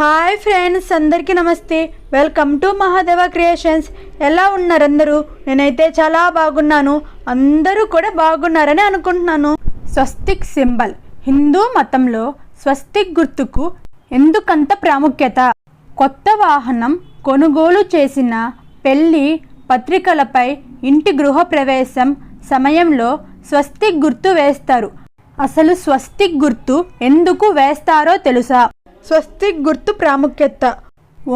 Hi friends, అందరికీ నమస్తే. Welcome to Mahadeva creations. ఎలా ఉన్నారు అందరూ? నేనైతే చాలా బాగున్నాను. అందరూ కూడా బాగున్నారని అనుకుంటున్నాను. స్వస్తిక్ సింబల్. హిందూ మతంలో స్వస్తిక్ గుర్తుకు ఎందుకంత ప్రాముఖ్యత? కొత్త వాహనం కొనుగోలు చేసిన, పెళ్లి పత్రికలపై, ఇంటి గృహప్రవేశం సమయంలో స్వస్తిక్ గుర్తు వేస్తారు. అసలు స్వస్తిక్ గుర్తు ఎందుకు వేస్తారో తెలుసా? స్వస్తిక్ గుర్తు ప్రాముఖ్యత.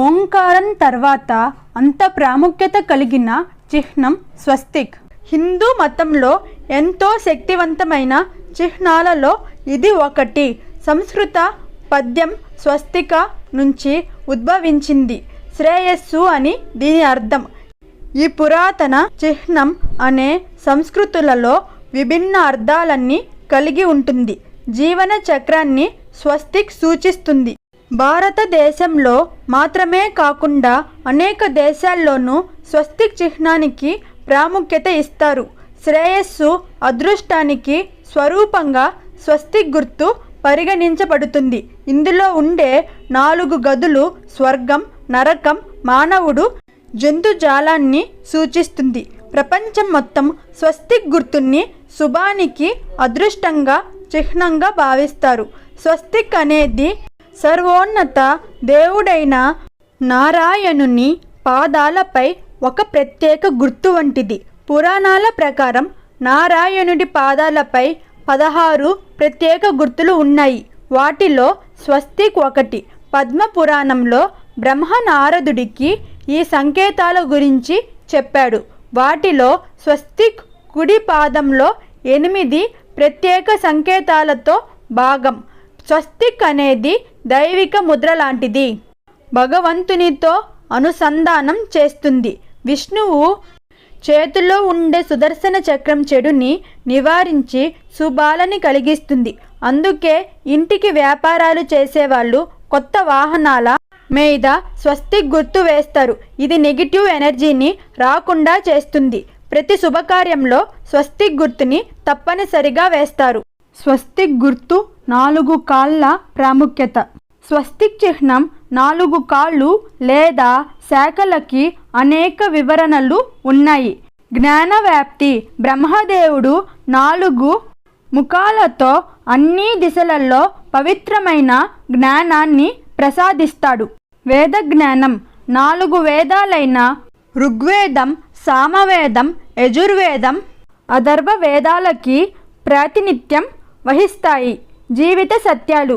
ఓంకారం తర్వాత అంత ప్రాముఖ్యత కలిగిన చిహ్నం స్వస్తిక్. హిందూ మతంలో ఎంతో శక్తివంతమైన చిహ్నాలలో ఇది ఒకటి. సంస్కృత పద్యం స్వస్తిక నుంచి ఉద్భవించింది. శ్రేయస్సు అని దీని అర్థం. ఈ పురాతన చిహ్నం అనే సంస్కృతులలో విభిన్న అర్థాలన్నీ కలిగి ఉంటుంది. జీవన చక్రాన్ని స్వస్తిక్ సూచిస్తుంది. భారతదేశంలో మాత్రమే కాకుండా అనేక దేశాల్లోనూ స్వస్తిక్ చిహ్నానికి ప్రాముఖ్యత ఇస్తారు. శ్రేయస్సు, అదృష్టానికి స్వరూపంగా స్వస్తిక్ గుర్తు పరిగణించబడుతుంది. ఇందులో ఉండే 4 గదులు స్వర్గం, నరకం, మానవుడు, జంతుజాలాన్ని సూచిస్తుంది. ప్రపంచం మొత్తం స్వస్తిక్ గుర్తుని శుభానికి, అదృష్టంగా చిహ్నంగా భావిస్తారు. స్వస్తిక్ అనేది సర్వోన్నత దేవుడైన నారాయణుని పాదాలపై ఒక ప్రత్యేక గుర్తు వంటిది. పురాణాల ప్రకారం నారాయణుడి పాదాలపై 16 ప్రత్యేక గుర్తులు ఉన్నాయి. వాటిలో స్వస్తిక్ ఒకటి. పద్మ పురాణంలో బ్రహ్మ నారదుడికి ఈ సంకేతాల గురించి చెప్పాడు. వాటిలో స్వస్తిక్ కుడి పాదంలో 8 ప్రత్యేక సంకేతాలతో భాగం. స్వస్తిక్ అనేది దైవిక ముద్ర లాంటిది. భగవంతునితో అనుసంధానం చేస్తుంది. విష్ణువు చేతిలో ఉండే సుదర్శన చక్రం చెడుని నివారించి శుభాలని కలిగిస్తుంది. అందుకే ఇంటికి వ్యాపారాలు చేసేవాళ్ళు కొత్త వాహనాల మీద స్వస్తిక్ గుర్తు వేస్తారు. ఇది నెగిటివ్ ఎనర్జీని రాకుండా చేస్తుంది. ప్రతి శుభకార్యంలో స్వస్తిక్ గుర్తుని తప్పనిసరిగా వేస్తారు. స్వస్తిక్ గుర్తు 4 కాళ్ళ ప్రాముఖ్యత. స్వస్తిక్ చిహ్నం 4 కాళ్ళు లేదా శాఖలకి అనేక వివరణలు ఉన్నాయి. జ్ఞాన వ్యాప్తి. బ్రహ్మదేవుడు 4 ముఖాలతో అన్ని దిశలలో పవిత్రమైన జ్ఞానాన్ని ప్రసాదిస్తాడు. వేద జ్ఞానం. 4 వేదాలైన ఋగ్వేదం, సామవేదం, యజుర్వేదం, అథర్వ వేదాలకి ప్రాతినిధ్యం వహిస్తాయి. జీవిత సత్యాలు.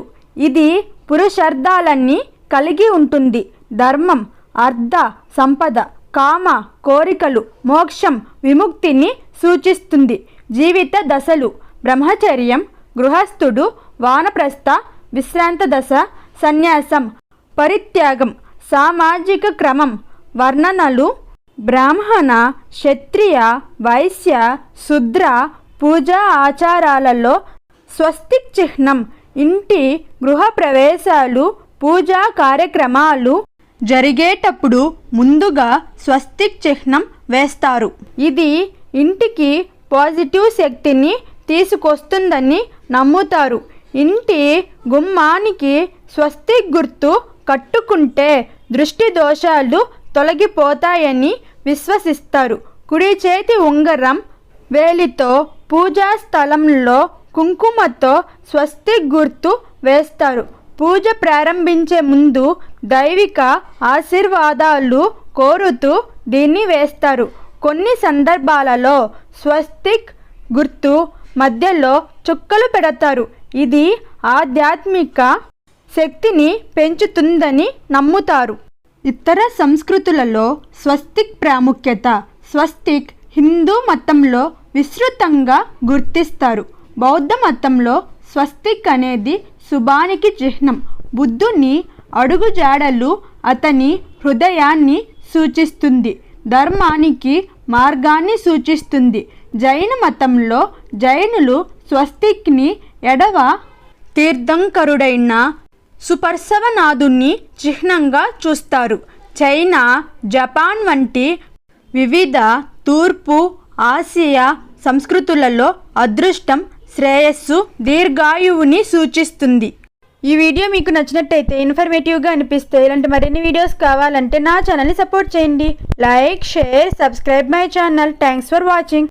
ఇది పురుషార్థాలన్నీ కలిగి ఉంటుంది. ధర్మం, అర్థ, సంపద, కామ, కోరికలు, మోక్షం, విముక్తిని సూచిస్తుంది. జీవిత దశలు. బ్రహ్మచర్యం, గృహస్థుడు, వానప్రస్థ, విశ్రాంత దశ, సన్యాసం, పరిత్యాగం. సామాజిక క్రమం. వర్ణనలు. బ్రాహ్మణ, క్షత్రియ, వైశ్య, శూద్ర పూజా ఆచారాలలో స్వస్తిక్ చిహ్నం. ఇంటి గృహప్రవేశాలు, పూజా కార్యక్రమాలు జరిగేటప్పుడు ముందుగా స్వస్తిక్ చిహ్నం వేస్తారు. ఇది ఇంటికి పాజిటివ్ శక్తిని తీసుకొస్తుందని నమ్ముతారు. ఇంటి గుమ్మానికి స్వస్తిక్ గుర్తు కట్టుకుంటే దృష్టి దోషాలు తొలగిపోతాయని విశ్వసిస్తారు. కుడి చేతి ఉంగరం వేలితో పూజా స్థలంలో కుంకుమతో స్వస్తిక్ గుర్తు వేస్తారు. పూజ ప్రారంభించే ముందు దైవిక ఆశీర్వాదాలు కోరుతూ దీన్ని వేస్తారు. కొన్ని సందర్భాలలో స్వస్తిక్ గుర్తు మధ్యలో చుక్కలు పెడతారు. ఇది ఆధ్యాత్మిక శక్తిని పెంచుతుందని నమ్ముతారు. ఇతర సంస్కృతులలో స్వస్తిక్ ప్రాముఖ్యత. స్వస్తిక్ హిందూ మతంలో విస్తృతంగా గుర్తిస్తారు. బౌద్ధ మతంలో స్వస్తిక్ అనేది శుభానికి చిహ్నం. బుద్ధుని అడుగుజాడలు అతని హృదయాన్ని సూచిస్తుంది. ధర్మానికి మార్గాన్ని సూచిస్తుంది. జైన మతంలో జైనులు స్వస్తిక్ని ఎడవ తీర్థంకరుడైన సుపర్శవనాథుని చిహ్నంగా చూస్తారు. చైనా, జపాన్ వంటి వివిధ తూర్పు ఆసియా సంస్కృతులలో అదృష్టం, శ్రేయస్సు, దీర్ఘాయువుని సూచిస్తుంది. ఈ వీడియో మీకు నచ్చినట్టయితే ఇన్ఫర్మేటివ్గా అనిపిస్తే ఇలాంటి మరిన్ని వీడియోస్ కావాలంటే నా ఛానల్ని సపోర్ట్ చేయండి. Like, share, subscribe my channel. Thanks for watching.